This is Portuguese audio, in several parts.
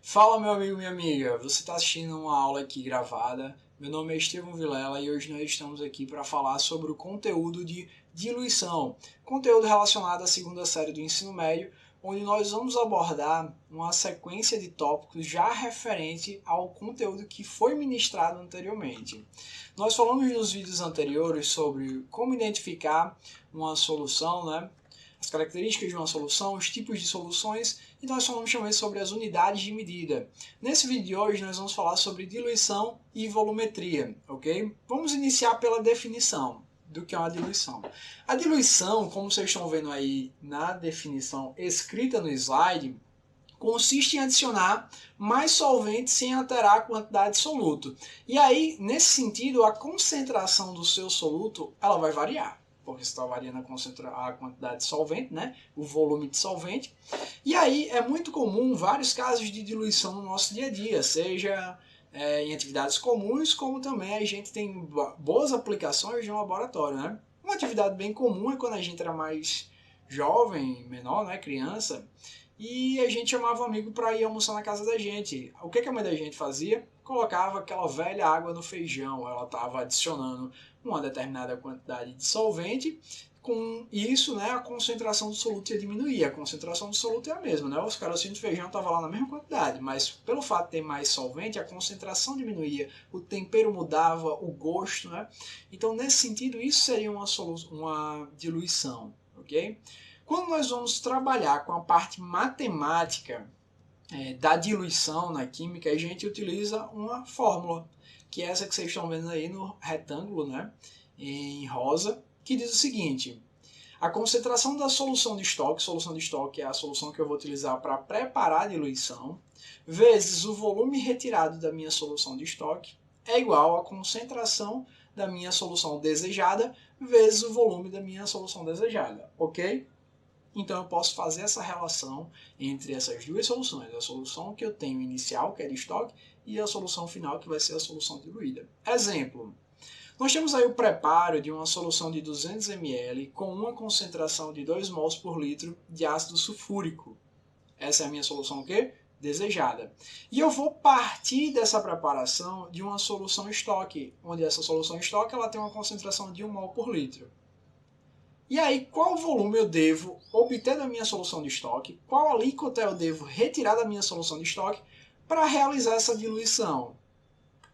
Fala meu amigo, minha amiga, você está assistindo uma aula aqui gravada. Meu nome é Estevão Vilela e hoje nós estamos aqui para falar sobre o conteúdo de diluição, conteúdo relacionado à segunda série do ensino médio, onde nós vamos abordar uma sequência de tópicos já referente ao conteúdo que foi ministrado anteriormente. Nós falamos nos vídeos anteriores sobre como identificar uma solução, né? As características de uma solução, os tipos de soluções, e nós falamos também sobre as unidades de medida. Nesse vídeo de hoje nós vamos falar sobre diluição e volumetria, ok? Vamos iniciar pela definição do que é uma diluição. A diluição, como vocês estão vendo aí na definição escrita no slide, consiste em adicionar mais solvente sem alterar a quantidade de soluto. E aí, nesse sentido, a concentração do seu soluto ela vai variar, porque você está variando a quantidade de solvente, né? O volume de solvente. E aí é muito comum vários casos de diluição no nosso dia a dia, seja em atividades comuns, como também a gente tem boas aplicações de um laboratório, né? Uma atividade bem comum é quando a gente era mais jovem, menor, né? Criança, e a gente chamava um amigo para ir almoçar na casa da gente. O que a mãe da gente fazia? Colocava aquela velha água no feijão, ela estava adicionando uma determinada quantidade de solvente. Com isso, né, a concentração do soluto ia diminuir. A concentração do soluto é a mesma, né? Os carocinhos de feijão estavam lá na mesma quantidade, mas pelo fato de ter mais solvente, a concentração diminuía, o tempero mudava, o gosto, né? Então, nesse sentido, isso seria uma diluição, ok? Quando nós vamos trabalhar com a parte matemática da diluição na química, a gente utiliza uma fórmula, que é essa que vocês estão vendo aí no retângulo, né, em rosa, que diz o seguinte: a concentração da solução de estoque é a solução que eu vou utilizar para preparar a diluição, vezes o volume retirado da minha solução de estoque, é igual à concentração da minha solução desejada, vezes o volume da minha solução desejada, ok? Então eu posso fazer essa relação entre essas duas soluções, a solução que eu tenho inicial, que é de estoque, e a solução final, que vai ser a solução diluída. Exemplo, nós temos aí o preparo de uma solução de 200 ml com uma concentração de 2 mols por litro de ácido sulfúrico. Essa é a minha solução o quê? Desejada. E eu vou partir dessa preparação de uma solução estoque, onde essa solução estoque ela tem uma concentração de 1 mol por litro. E aí, qual volume eu devo obter da minha solução de estoque? Qual alíquota eu devo retirar da minha solução de estoque para realizar essa diluição?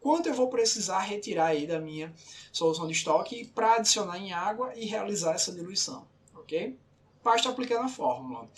Quanto eu vou precisar retirar aí da minha solução de estoque para adicionar em água e realizar essa diluição? Ok? Basta aplicar na fórmula.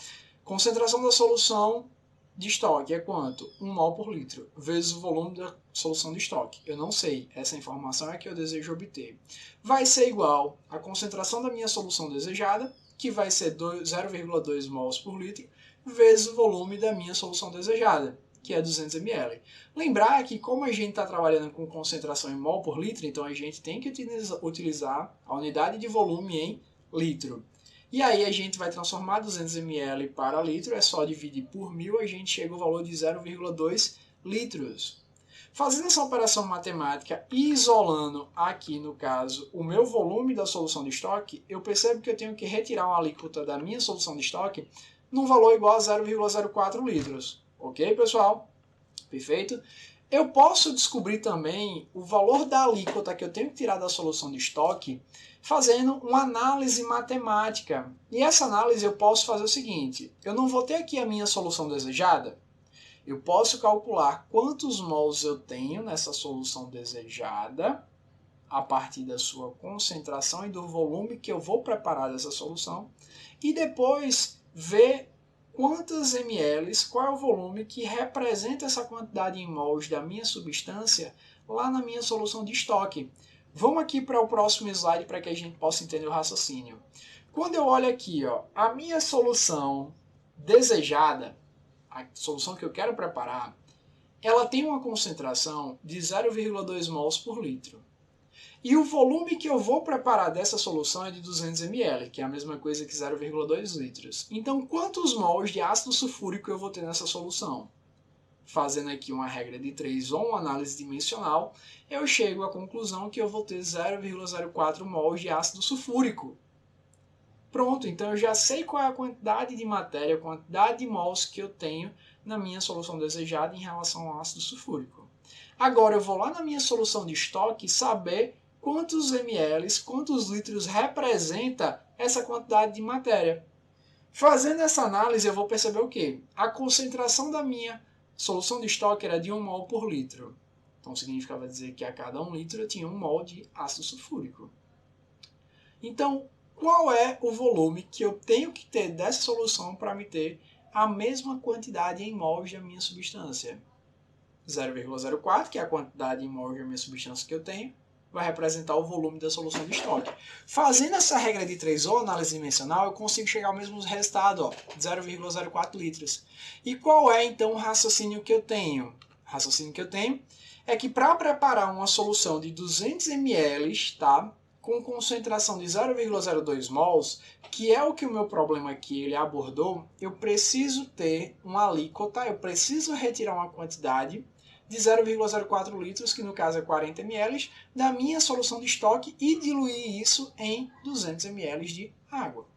Concentração da solução de estoque é quanto? 1 mol por litro, vezes o volume da solução de estoque. Eu não sei, essa informação é que eu desejo obter. Vai ser igual à concentração da minha solução desejada, que vai ser 0,2 mols por litro, vezes o volume da minha solução desejada, que é 200 ml. Lembrar que como a gente está trabalhando com concentração em mol por litro, então a gente tem que utilizar a unidade de volume em litro. E aí a gente vai transformar 200 ml para litro, é só dividir por 1000, a gente chega ao valor de 0,2 litros. Fazendo essa operação matemática e isolando aqui, no caso, o meu volume da solução de estoque, eu percebo que eu tenho que retirar uma alíquota da minha solução de estoque num valor igual a 0,04 litros. Ok, pessoal? Perfeito? Eu posso descobrir também o valor da alíquota que eu tenho que tirar da solução de estoque fazendo uma análise matemática. E essa análise eu posso fazer o seguinte: eu não vou ter aqui a minha solução desejada, eu posso calcular quantos mols eu tenho nessa solução desejada a partir da sua concentração e do volume que eu vou preparar dessa solução e depois ver quantas ml, qual é o volume que representa essa quantidade em mols da minha substância lá na minha solução de estoque. Vamos aqui para o próximo slide para que a gente possa entender o raciocínio. Quando eu olho aqui, ó, a minha solução desejada, a solução que eu quero preparar, ela tem uma concentração de 0,2 mols por litro. E o volume que eu vou preparar dessa solução é de 200 ml, que é a mesma coisa que 0,2 litros. Então, quantos mols de ácido sulfúrico eu vou ter nessa solução? fazendo aqui uma regra de 3 ou uma análise dimensional, eu chego à conclusão que eu vou ter 0,04 mols de ácido sulfúrico. Pronto, então eu já sei qual é a quantidade de matéria, a quantidade de mols que eu tenho na minha solução desejada em relação ao ácido sulfúrico. Agora eu vou lá na minha solução de estoque saber quantos ml, quantos litros representa essa quantidade de matéria. Fazendo essa análise eu vou perceber o quê? A concentração da minha solução de estoque era de 1 mol por litro. Então significava dizer que a cada 1 litro eu tinha 1 mol de ácido sulfúrico. Então, qual é o volume que eu tenho que ter dessa solução para me ter a mesma quantidade em mols da minha substância? 0,04, que é a quantidade em mols da minha substância que eu tenho, vai representar o volume da solução de estoque. Fazendo essa regra de 3 ou análise dimensional, eu consigo chegar ao mesmo resultado, 0,04 litros. E qual é então o raciocínio que eu tenho? O raciocínio que eu tenho é que para preparar uma solução de 200 ml, tá? Com concentração de 0,02 mols, que é o que o meu problema aqui ele abordou, eu preciso ter uma alíquota, eu preciso retirar uma quantidade de 0,04 litros, que no caso é 40 ml, da minha solução de estoque e diluir isso em 200 ml de água.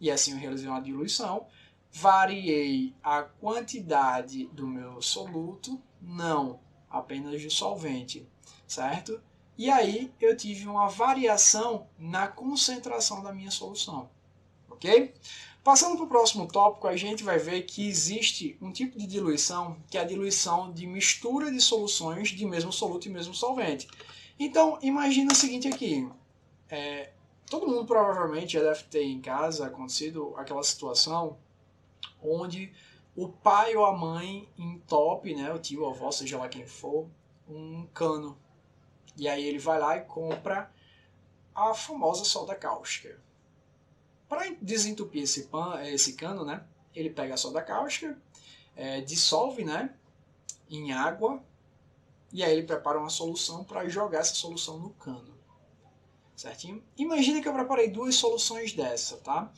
E assim eu realizei uma diluição, variei a quantidade do meu soluto, não apenas do solvente, certo? E aí eu tive uma variação na concentração da minha solução, ok? Passando para o próximo tópico, a gente vai ver que existe um tipo de diluição, que é a diluição de mistura de soluções de mesmo soluto e mesmo solvente. Então, imagina o seguinte aqui, todo mundo provavelmente já deve ter em casa acontecido aquela situação onde o pai ou a mãe entope, né, o tio, a avó, seja lá quem for, um cano. E aí ele vai lá e compra a famosa soda cáustica. Para desentupir esse cano, né, ele pega a soda cáustica, dissolve, né, em água, e aí ele prepara uma solução para jogar essa solução no cano. Certinho? Imagina que eu preparei 2 soluções dessa, tá?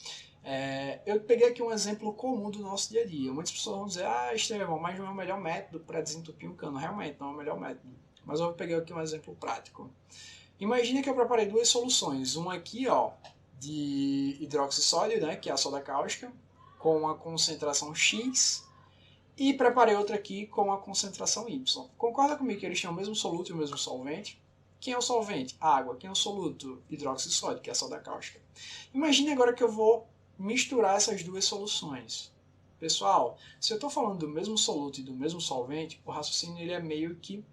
Eu peguei aqui um exemplo comum do nosso dia a dia. Muitas pessoas vão dizer, Estevão, mas não é o melhor método para desentupir um cano. Realmente não é o melhor método. Mas eu peguei aqui um exemplo prático. Imagina que eu preparei 2 soluções. Uma aqui, ó, de hidroxissódio, né, que é a soda cáustica, com uma concentração X, e preparei outra aqui com a concentração Y. Concorda comigo que eles têm o mesmo soluto e o mesmo solvente? Quem é o solvente? A água. Quem é o soluto? Hidroxissódio, que é a soda cáustica. Imagine agora que eu vou misturar essas 2 soluções. Pessoal, se eu estou falando do mesmo soluto e do mesmo solvente, o raciocínio ele é meio que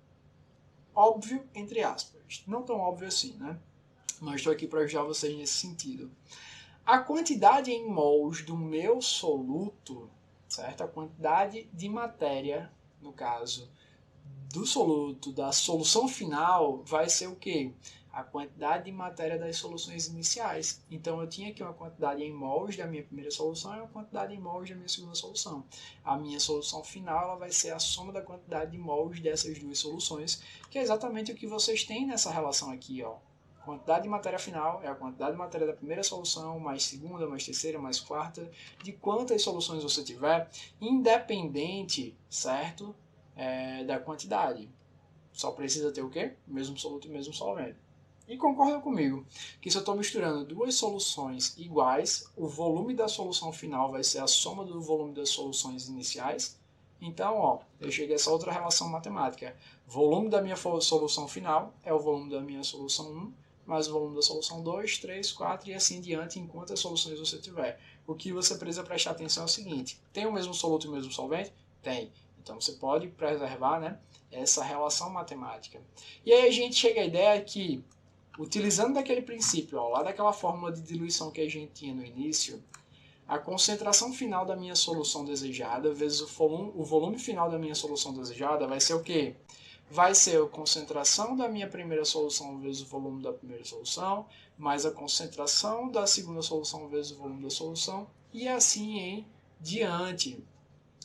óbvio, entre aspas. Não tão óbvio assim, né? Mas estou aqui para ajudar vocês nesse sentido. A quantidade em mols do meu soluto, certo? A quantidade de matéria, no caso, do soluto, da solução final, vai ser o quê? A quantidade de matéria das soluções iniciais. Então eu tinha aqui uma quantidade em mols da minha primeira solução e uma quantidade em mols da minha segunda solução. A minha solução final ela vai ser a soma da quantidade de mols dessas 2 soluções, que é exatamente o que vocês têm nessa relação aqui, ó. Quantidade de matéria final é a quantidade de matéria da primeira solução, mais segunda, mais terceira, mais quarta, de quantas soluções você tiver, independente, certo? Da quantidade. Só precisa ter o quê? O mesmo soluto e o mesmo solvente. E concorda comigo que se eu estou misturando 2 soluções iguais, o volume da solução final vai ser a soma do volume das soluções iniciais. Então, ó, eu cheguei a essa outra relação matemática. Volume da minha solução final é o volume da minha solução 1, mais o volume da solução 2, 3, 4 e assim diante, em quantas soluções você tiver. O que você precisa prestar atenção é o seguinte: tem o mesmo soluto e o mesmo solvente? Tem. Então você pode preservar, né, essa relação matemática. E aí a gente chega à ideia que, utilizando daquele princípio, ó, lá daquela fórmula de diluição que a gente tinha no início, a concentração final da minha solução desejada vezes o volume final da minha solução desejada vai ser o quê? Vai ser a concentração da minha primeira solução vezes o volume da primeira solução, mais a concentração da segunda solução vezes o volume da solução, e assim em diante.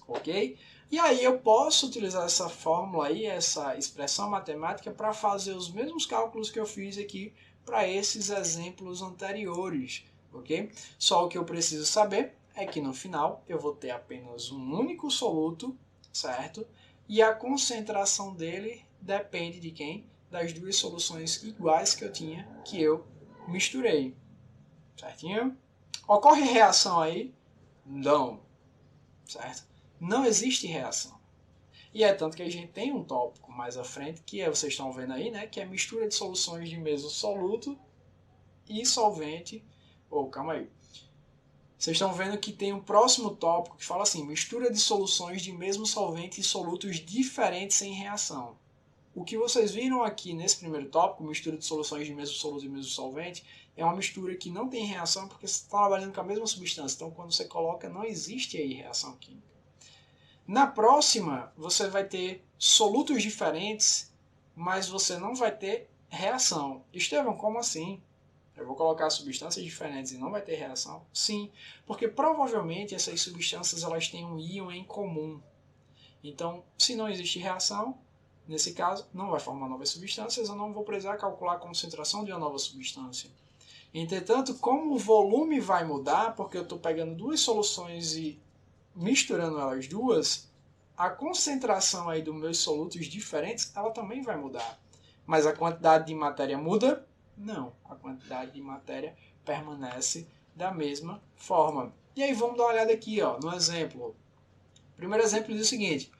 Ok? E aí eu posso utilizar essa fórmula aí, essa expressão matemática, para fazer os mesmos cálculos que eu fiz aqui para esses exemplos anteriores, ok? Só o que eu preciso saber é que no final eu vou ter apenas um único soluto, certo? e a concentração dele depende de quem? Das duas soluções iguais que eu misturei. Certinho? Ocorre reação aí? Não. Certo? Não existe reação. E é tanto que a gente tem um tópico mais à frente, que é, vocês estão vendo aí, né? Que é mistura de soluções de mesmo soluto e solvente. Calma aí. Vocês estão vendo que tem um próximo tópico que fala assim, mistura de soluções de mesmo solvente e solutos diferentes em reação. O que vocês viram aqui nesse primeiro tópico, mistura de soluções de mesmo soluto e mesmo solvente, é uma mistura que não tem reação porque você está trabalhando com a mesma substância. Então, quando você coloca, não existe aí reação química. Na próxima, você vai ter solutos diferentes, mas você não vai ter reação. Estevão, como assim? Eu vou colocar substâncias diferentes e não vai ter reação? Sim, porque provavelmente essas substâncias elas têm um íon em comum. Então, se não existe reação, nesse caso, não vai formar novas substâncias, eu não vou precisar calcular a concentração de uma nova substância. Entretanto, como o volume vai mudar, porque eu estou pegando duas soluções e misturando elas duas, a concentração aí dos meus solutos diferentes, ela também vai mudar. Mas a quantidade de matéria muda? Não, a quantidade de matéria permanece da mesma forma. E aí vamos dar uma olhada aqui, ó, no exemplo. O primeiro exemplo diz o seguinte: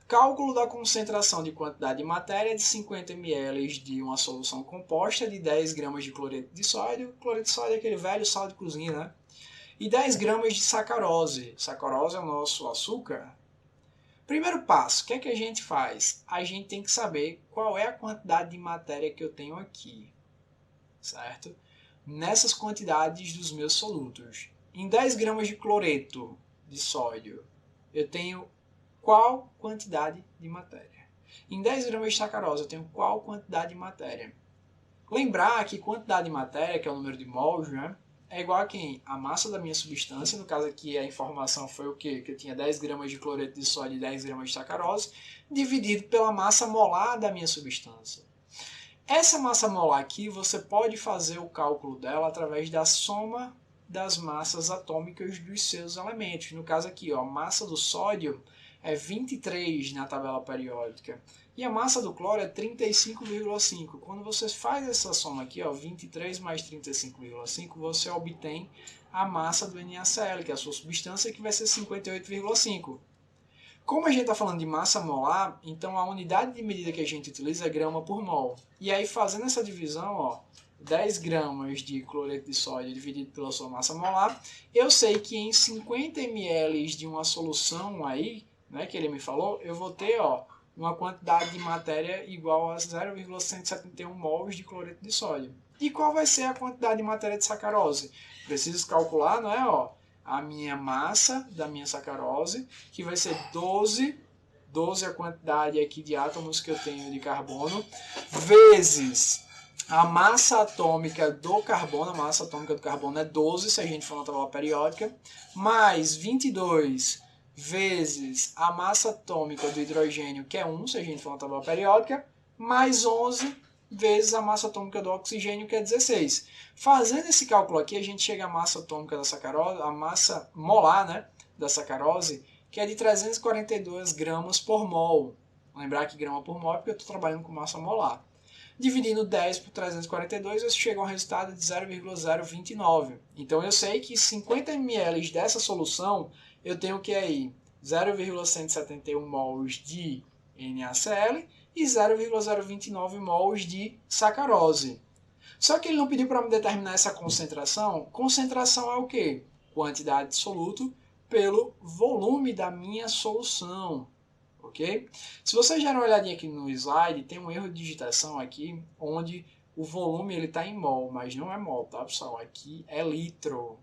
cálculo da concentração de quantidade de matéria de 50 ml de uma solução composta de 10 gramas de cloreto de sódio. Cloreto de sódio é aquele velho sal de cozinha, né? E 10 gramas de sacarose. Sacarose é o nosso açúcar. Primeiro passo, o que é que a gente faz? A gente tem que saber qual é a quantidade de matéria que eu tenho aqui, certo? Nessas quantidades dos meus solutos. Em 10 gramas de cloreto de sódio, eu tenho qual quantidade de matéria? Em 10 gramas de sacarose, eu tenho qual quantidade de matéria? Lembrar que quantidade de matéria, que é o número de mols, né? É igual a quem? A massa da minha substância, no caso aqui a informação foi o quê? Que eu tinha 10 gramas de cloreto de sódio e 10 gramas de sacarose, dividido pela massa molar da minha substância. Essa massa molar aqui, você pode fazer o cálculo dela através da soma das massas atômicas dos seus elementos. No caso aqui, ó, a massa do sódio é 23 na tabela periódica. E a massa do cloro é 35,5. Quando você faz essa soma aqui, ó, 23 mais 35,5, você obtém a massa do NaCl, que é a sua substância, que vai ser 58,5. Como a gente está falando de massa molar, então a unidade de medida que a gente utiliza é grama por mol. E aí, fazendo essa divisão, ó, 10 gramas de cloreto de sódio dividido pela sua massa molar, eu sei que em 50 ml de uma solução aí, né, que ele me falou, eu vou ter, ó, uma quantidade de matéria igual a 0,171 mols de cloreto de sódio. E qual vai ser a quantidade de matéria de sacarose? Preciso calcular, não é, ó, a minha massa da minha sacarose, que vai ser 12 é a quantidade aqui de átomos que eu tenho de carbono, vezes a massa atômica do carbono. A massa atômica do carbono é 12, se a gente for na tabela periódica, mais 22 vezes a massa atômica do hidrogênio, que é 1, se a gente for na tabela periódica, mais 11 vezes a massa atômica do oxigênio, que é 16. Fazendo esse cálculo aqui, a gente chega à massa atômica da sacarose, a massa molar, né, da sacarose, que é de 342 gramas por mol. Lembrar que grama por mol é porque eu estou trabalhando com massa molar. Dividindo 10 por 342, eu chego a um resultado de 0,029. Então eu sei que 50 ml dessa solução, eu tenho que aí 0,171 mols de NaCl e 0,029 mols de sacarose. Só que ele não pediu para me determinar essa concentração. Concentração é o quê? Quantidade de soluto pelo volume da minha solução. Ok? Se vocês deram uma olhadinha aqui no slide, tem um erro de digitação aqui, onde o volume está em mol, mas não é mol, tá, pessoal? Aqui é litro.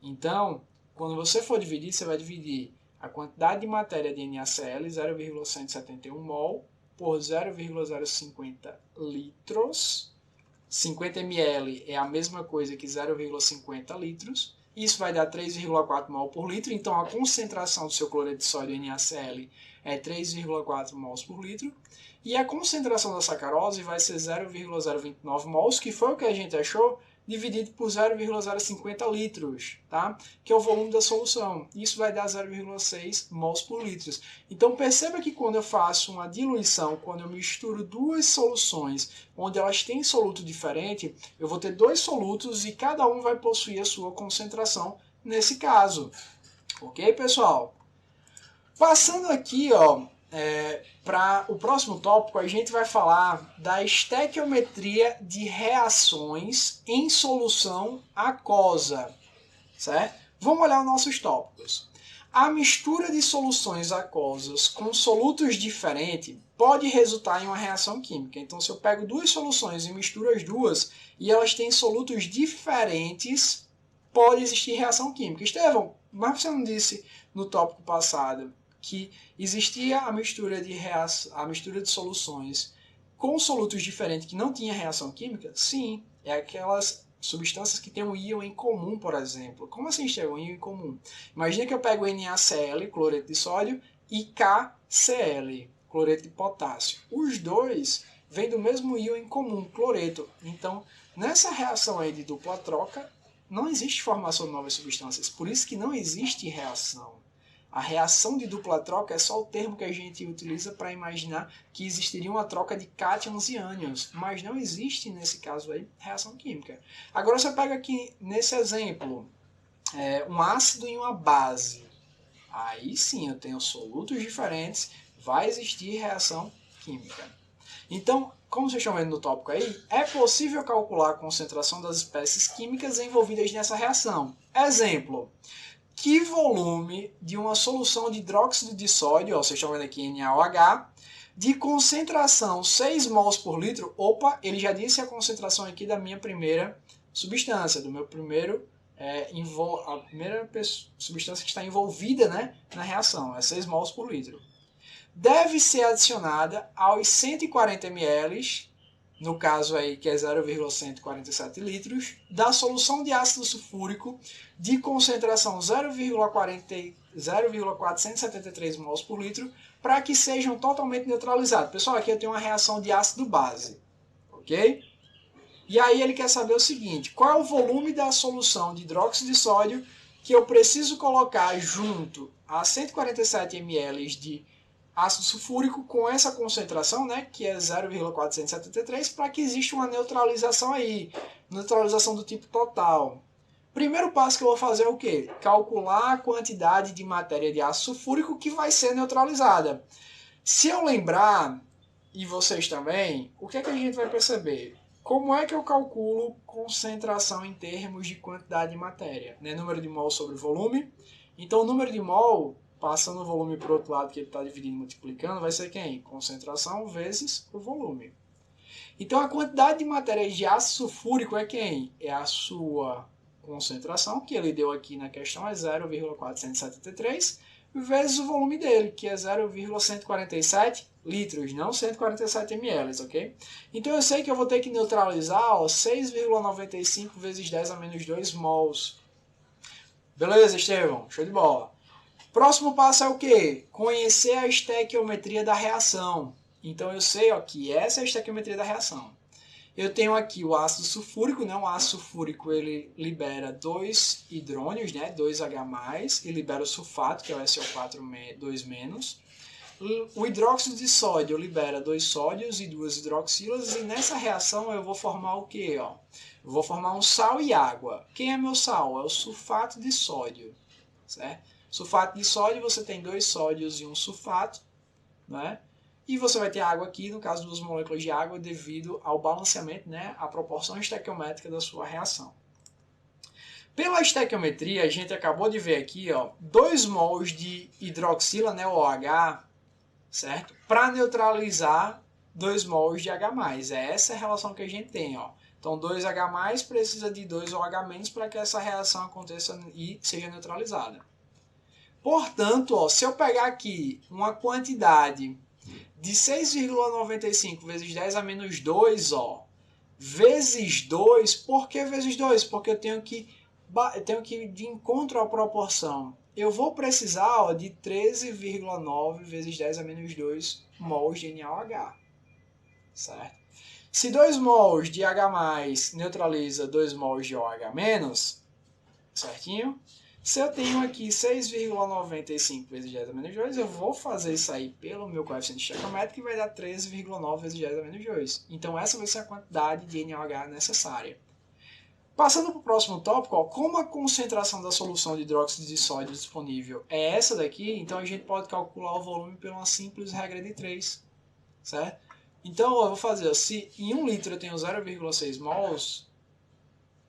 Então, quando você for dividir, você vai dividir a quantidade de matéria de NaCl, 0,171 mol, por 0,050 litros. 50 ml é a mesma coisa que 0,50 litros. Isso vai dar 3,4 mol por litro. Então, a concentração do seu cloreto de sódio NaCl é 3,4 mols por litro. E a concentração da sacarose vai ser 0,029 mols, que foi o que a gente achou dividido por 0,050 litros, tá? Que é o volume da solução. Isso vai dar 0,6 mols por litro. Então perceba que quando eu faço uma diluição, quando eu misturo duas soluções, onde elas têm soluto diferente, eu vou ter dois solutos e cada um vai possuir a sua concentração nesse caso. Ok, pessoal? Passando aqui, ó, para o próximo tópico, a gente vai falar da estequiometria de reações em solução aquosa, certo? Vamos olhar os nossos tópicos. A mistura de soluções aquosas com solutos diferentes pode resultar em uma reação química. Então, se eu pego duas soluções e misturo as duas e elas têm solutos diferentes, pode existir reação química. Estevão, mas você não disse no tópico passado que existia a mistura de soluções com solutos diferentes que não tinha reação química? Sim, é aquelas substâncias que têm um íon em comum, por exemplo. Como assim, Estevão, um íon em comum? Imagina que eu pego NaCl, cloreto de sódio, e KCl, cloreto de potássio. Os dois vêm do mesmo íon em comum, cloreto. Então, nessa reação aí de dupla troca, não existe formação de novas substâncias. Por isso que não existe reação. A reação de dupla troca é só o termo que a gente utiliza para imaginar que existiria uma troca de cátions e ânions, mas não existe, nesse caso aí, reação química. Agora você pega aqui, nesse exemplo, um ácido e uma base. Aí sim, eu tenho solutos diferentes, vai existir reação química. Então, como vocês estão vendo no tópico aí, é possível calcular a concentração das espécies químicas envolvidas nessa reação. Exemplo, que volume de uma solução de hidróxido de sódio, ó, vocês estão vendo aqui NaOH, de concentração 6 mols por litro, opa, ele já disse a concentração aqui da minha primeira substância, do meu primeiro, a primeira substância que está envolvida, né, na reação, é 6 mols por litro. Deve ser adicionada aos 140 ml, no caso aí que é 0,147 litros, da solução de ácido sulfúrico de concentração 0,473 mols por litro, para que sejam totalmente neutralizados. Pessoal, aqui eu tenho uma reação de ácido-base, ok? E aí ele quer saber o seguinte, qual é o volume da solução de hidróxido de sódio que eu preciso colocar junto a 147 ml de ácido sulfúrico com essa concentração, né, que é 0,473, para que exista uma neutralização aí, neutralização do tipo total. Primeiro passo que eu vou fazer é o quê? Calcular a quantidade de matéria de ácido sulfúrico que vai ser neutralizada. Se eu lembrar, e vocês também, o que é que a gente vai perceber? Como é que eu calculo concentração em termos de quantidade de matéria? Né? Número de mol sobre volume. Então, o número de mol, passando o volume para o outro lado, que ele está dividindo e multiplicando, vai ser quem? Concentração vezes o volume. Então, a quantidade de matéria de ácido sulfúrico é quem? É a sua concentração, que ele deu aqui na questão, é 0,473, vezes o volume dele, que é 0,147 litros, não 147 ml, ok? Então eu sei que eu vou ter que neutralizar 6,95 vezes 10 a menos 2 mols. Beleza, Estevão? Show de bola. Próximo passo é o quê? Conhecer a estequiometria da reação. Então eu sei que essa é a estequiometria da reação. Eu tenho aqui o ácido sulfúrico, né? O ácido sulfúrico ele libera 2 hidrônios, né? 2H+, e libera o sulfato, que é o SO4 2-. O hidróxido de sódio libera 2 sódios e 2 hidroxilas, e nessa reação eu vou formar o quê? Ó? Eu vou formar um sal e água. Quem é meu sal? É o sulfato de sódio, certo? Sulfato de sódio, você tem 2 sódios e um sulfato, né? E você vai ter água aqui, no caso 2 moléculas de água, devido ao balanceamento, né, à proporção estequiométrica da sua reação. Pela estequiometria, a gente acabou de ver aqui, 2 mols de hidroxila, né, OH, certo? Para neutralizar 2 mols de H+. É essa a relação que a gente tem, ó. Então, 2H+, precisa de 2 OH- para que essa reação aconteça e seja neutralizada. Portanto, se eu pegar aqui uma quantidade de 6,95 vezes 10 a menos 2, vezes 2, por que vezes 2? Porque eu tenho que ir de encontro à proporção. Eu vou precisar de 13,9 vezes 10 a menos 2 mols de NaOH, certo? Se 2 mols de H+, neutraliza 2 mols de OH-, certinho? Se eu tenho aqui 6,95 vezes 10 a menos 2, eu vou fazer isso aí pelo meu coeficiente estequiométrico e vai dar 13,9 vezes 10 a menos 2. Então essa vai ser a quantidade de NaOH necessária. Passando para o próximo tópico, ó, como a concentração da solução de hidróxido de sódio disponível é essa daqui, então a gente pode calcular o volume por uma simples regra de 3, certo? Então eu vou fazer, ó, se em 1 litro eu tenho 0,6 mols,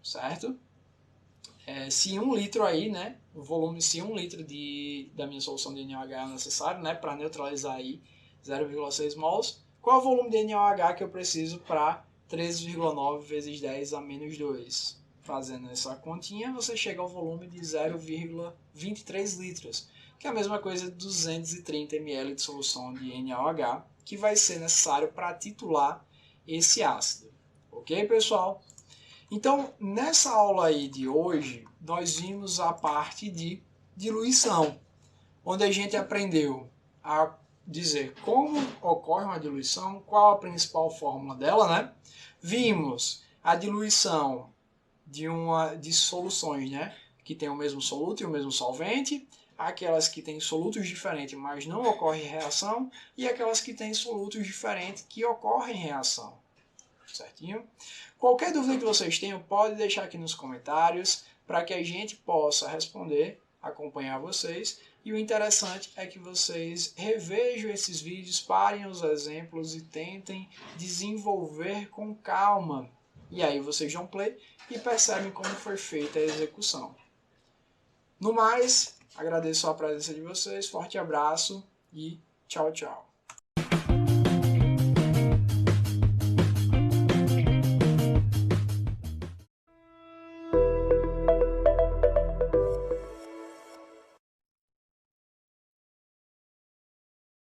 certo? Se 1 litro aí, né, o volume, se 1 litro da minha solução de NaOH é necessário, né, para neutralizar aí 0,6 mols, qual é o volume de NaOH que eu preciso para 13,9 vezes 10 a menos 2? Fazendo essa continha, você chega ao volume de 0,23 litros, que é a mesma coisa de 230 ml de solução de NaOH, que vai ser necessário para titular esse ácido. Ok, pessoal? Então, nessa aula aí de hoje, nós vimos a parte de diluição, onde a gente aprendeu a dizer como ocorre uma diluição, qual a principal fórmula dela, né? Vimos a diluição de soluções, né, que tem o mesmo soluto e o mesmo solvente, aquelas que têm solutos diferentes, mas não ocorre reação, e aquelas que têm solutos diferentes que ocorrem reação. Certinho? Qualquer dúvida que vocês tenham, pode deixar aqui nos comentários para que a gente possa responder, acompanhar vocês. E o interessante é que vocês revejam esses vídeos, parem os exemplos e tentem desenvolver com calma. E aí vocês dão play e percebem como foi feita a execução. No mais, agradeço a presença de vocês, forte abraço e tchau, tchau.